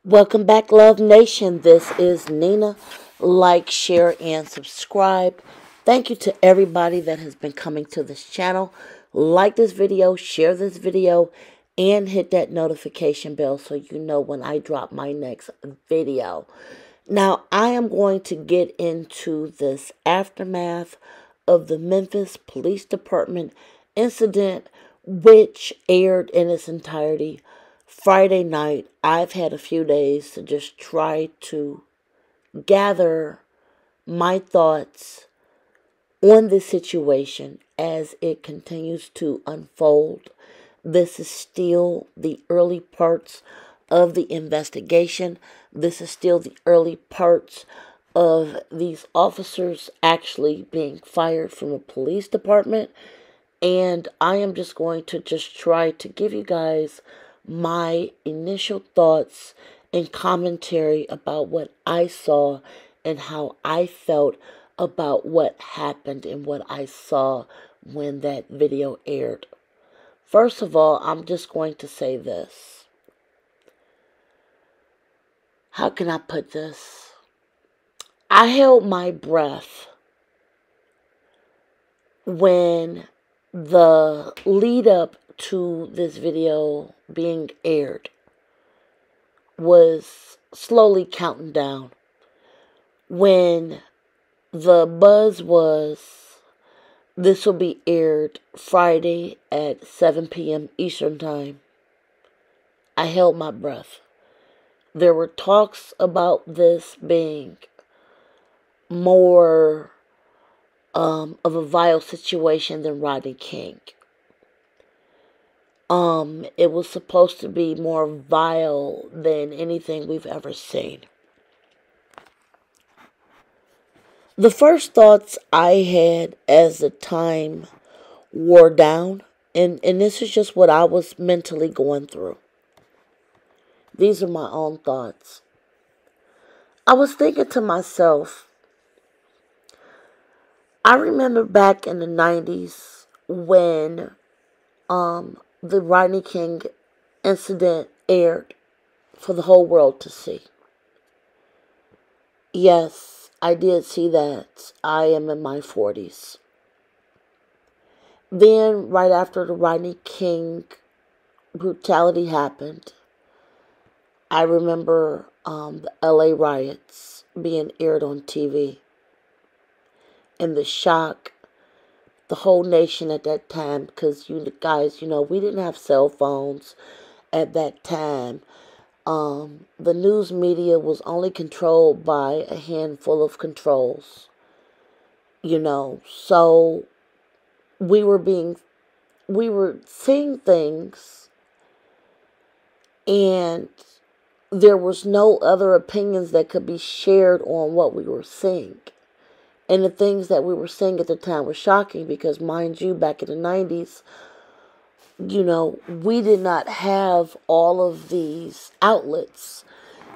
Welcome back, Love Nation. This is Nina. Like, share, and subscribe. Thank you to everybody that has been coming to this channel. Like this video, share this video, and hit that notification bell so you know when I drop my next video. Now, I am going to get into this aftermath of the Memphis Police Department incident, which aired in its entirety Friday night. I've had a few days to just try to gather my thoughts on this situation as it continues to unfold. This is still the early parts of the investigation. This is still the early parts of these officers actually being fired from a police department. And I am just going to try to give you guys my initial thoughts and commentary about what I saw and how I felt about what happened and what I saw when that video aired. First of all, I'm just going to say this. How can I put this? I held my breath when the lead up to this video being aired was slowly counting down. When the buzz was, this will be aired Friday at 7 p.m. Eastern Time, I held my breath. There were talks about this being more of a vile situation than Rodney King. It was supposed to be more vile than anything we've ever seen. The first thoughts I had as the time wore down, and this is just what I was mentally going through. These are my own thoughts. I was thinking to myself, I remember back in the 90s when the Rodney King incident aired for the whole world to see. Yes, I did see that. I am in my 40s. Then, right after the Rodney King brutality happened, I remember the LA riots being aired on TV. And the shock, the whole nation at that time, because you guys, we didn't have cell phones at that time. The news media was only controlled by a handful of controls, so we were seeing things, and there was no other opinions that could be shared on what we were seeing. And the things that we were seeing at the time were shocking because, mind you, back in the 90s, we did not have all of these outlets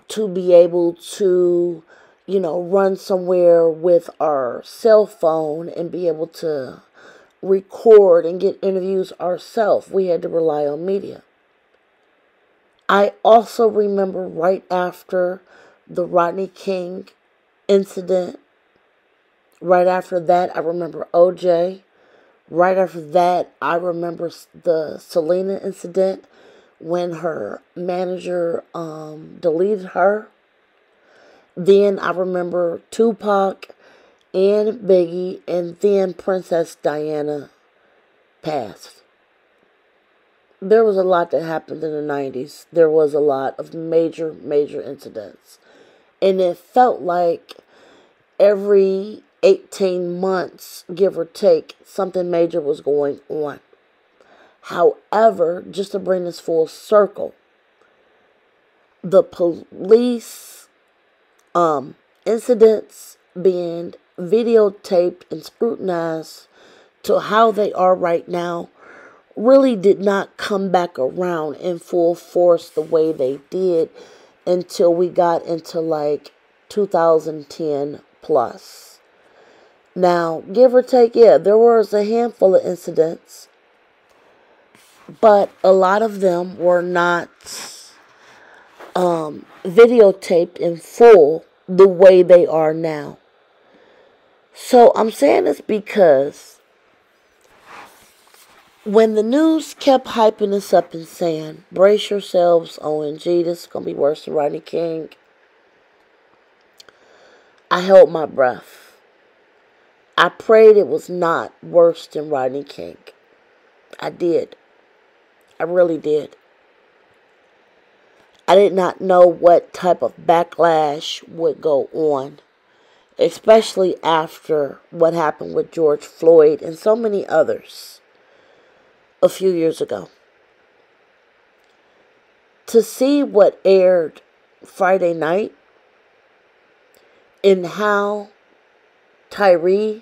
to be able to, run somewhere with our cell phone and be able to record and get interviews ourselves. We had to rely on media. I also remember right after the Rodney King incident, right after that, I remember OJ. Right after that, I remember the Selena incident when her manager deleted her. Then I remember Tupac and Biggie, and then Princess Diana passed. There was a lot that happened in the 90s. There was a lot of major, major incidents. And it felt like every 18 months, give or take, something major was going on. However, just to bring this full circle, the police incidents being videotaped and scrutinized to how they are right now really did not come back around in full force the way they did until we got into like 2010 plus. Now, give or take, yeah, there was a handful of incidents, but a lot of them were not videotaped in full the way they are now. So I'm saying this because when the news kept hyping us up and saying, brace yourselves, OMG, this is going to be worse than Rodney King, I held my breath. I prayed it was not worse than Rodney King. I did. I really did. I did not know what type of backlash would go on, especially after what happened with George Floyd and so many others a few years ago. To see what aired Friday night and how Tyre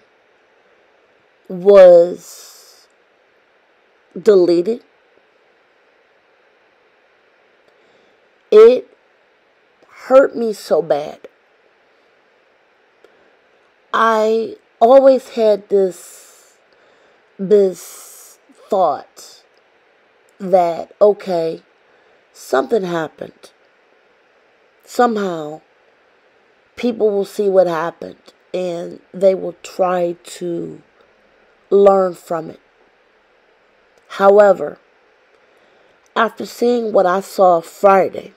was deleted, it hurt me so bad. I always had this thought that, okay, something happened. Somehow, people will see what happened and they will try to learn from it. However, after seeing what I saw Friday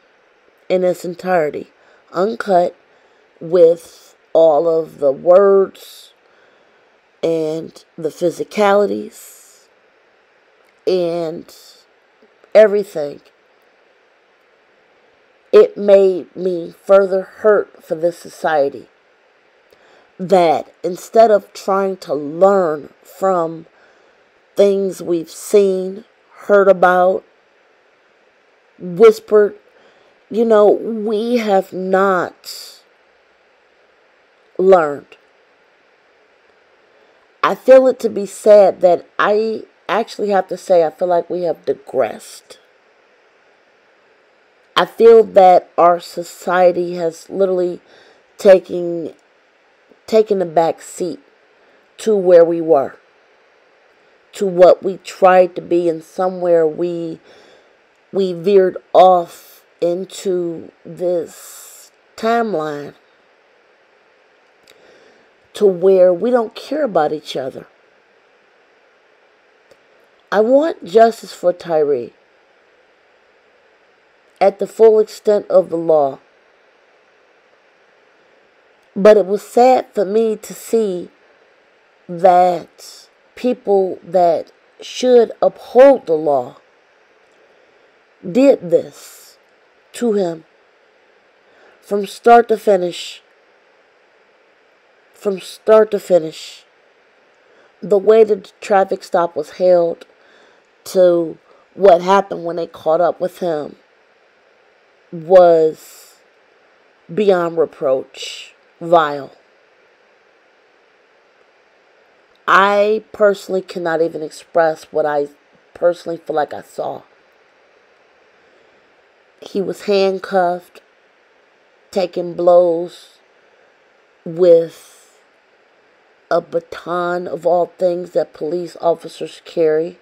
in its entirety, uncut, with all of the words and the physicalities and everything, it made me further hurt for this society. That instead of trying to learn from things we've seen, heard about, whispered, we have not learned. I feel it to be sad that I actually have to say I feel like we have digressed. I feel that our society has literally taken a back seat to where we were, to what we tried to be, and somewhere we veered off into this timeline to where we don't care about each other. I want justice for Tyre at the full extent of the law. But it was sad for me to see that people that should uphold the law did this to him from start to finish. From start to finish. The way that the traffic stop was held to what happened when they caught up with him was beyond reproach. Vile. I personally cannot even express what I personally feel like I saw. He was handcuffed, taking blows with a baton of all things that police officers carry.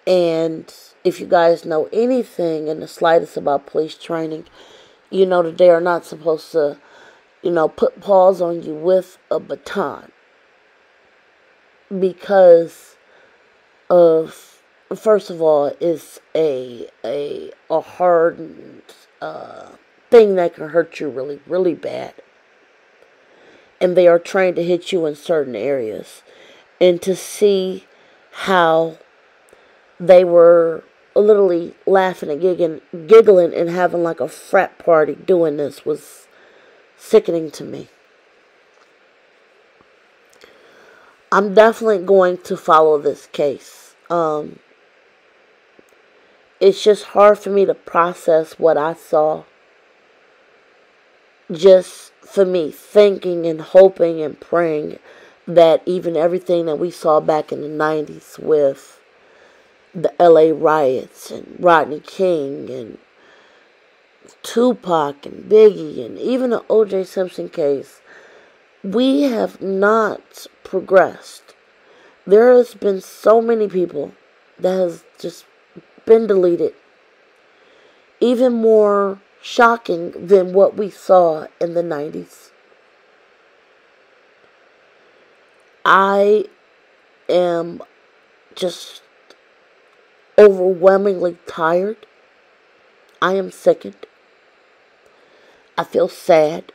And if you guys know anything in the slightest about police training, you know that they are not supposed to put paws on you with a baton because of, first of all, it's a hardened thing that can hurt you really, really bad. And they are trained to hit you in certain areas. And to see how they were literally laughing and giggling and having like a frat party doing this was sickening to me. I'm definitely going to follow this case. It's just hard for me to process what I saw. Just for me, thinking and hoping and praying that even everything that we saw back in the 90s with the LA riots and Rodney King and Tupac and Biggie and even the O.J. Simpson case, we have not progressed. There has been so many people that has just been deleted. Even more shocking than what we saw in the 90s. I am just overwhelmingly tired. I am sickened. I feel sad.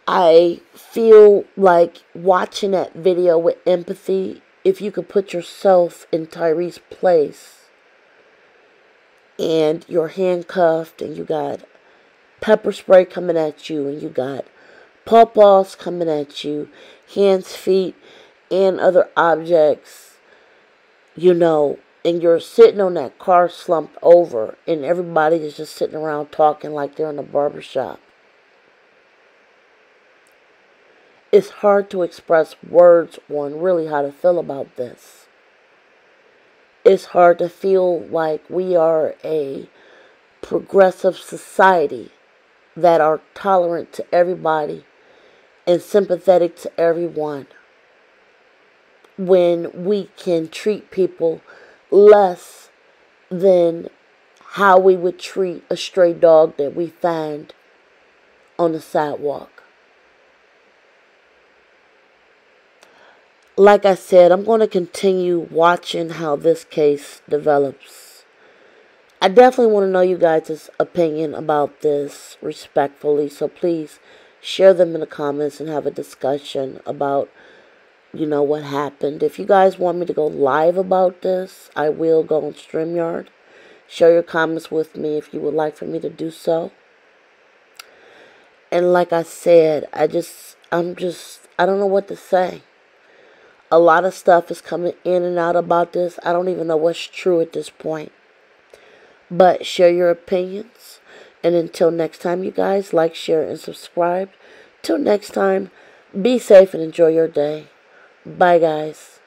I feel like watching that video with empathy. If you could put yourself in Tyre's place and you're handcuffed and you got pepper spray coming at you and you got pawpaws coming at you, hands, feet, and other objects, and you're sitting on that car slumped over and everybody is just sitting around talking like they're in a barbershop. It's hard to express words on really how to feel about this. It's hard to feel like we are a progressive society that are tolerant to everybody and sympathetic to everyone, when we can treat people less than how we would treat a stray dog that we find on the sidewalk. Like I said, I'm going to continue watching how this case develops. I definitely want to know you guys' opinion about this respectfully, so please share them in the comments and have a discussion about, what happened. If you guys want me to go live about this, I will go on StreamYard. Share your comments with me if you would like for me to do so. And like I said, I don't know what to say. A lot of stuff is coming in and out about this. I don't even know what's true at this point. But share your opinions. And until next time, you guys, like, share, and subscribe. Till next time, be safe and enjoy your day. Bye, guys.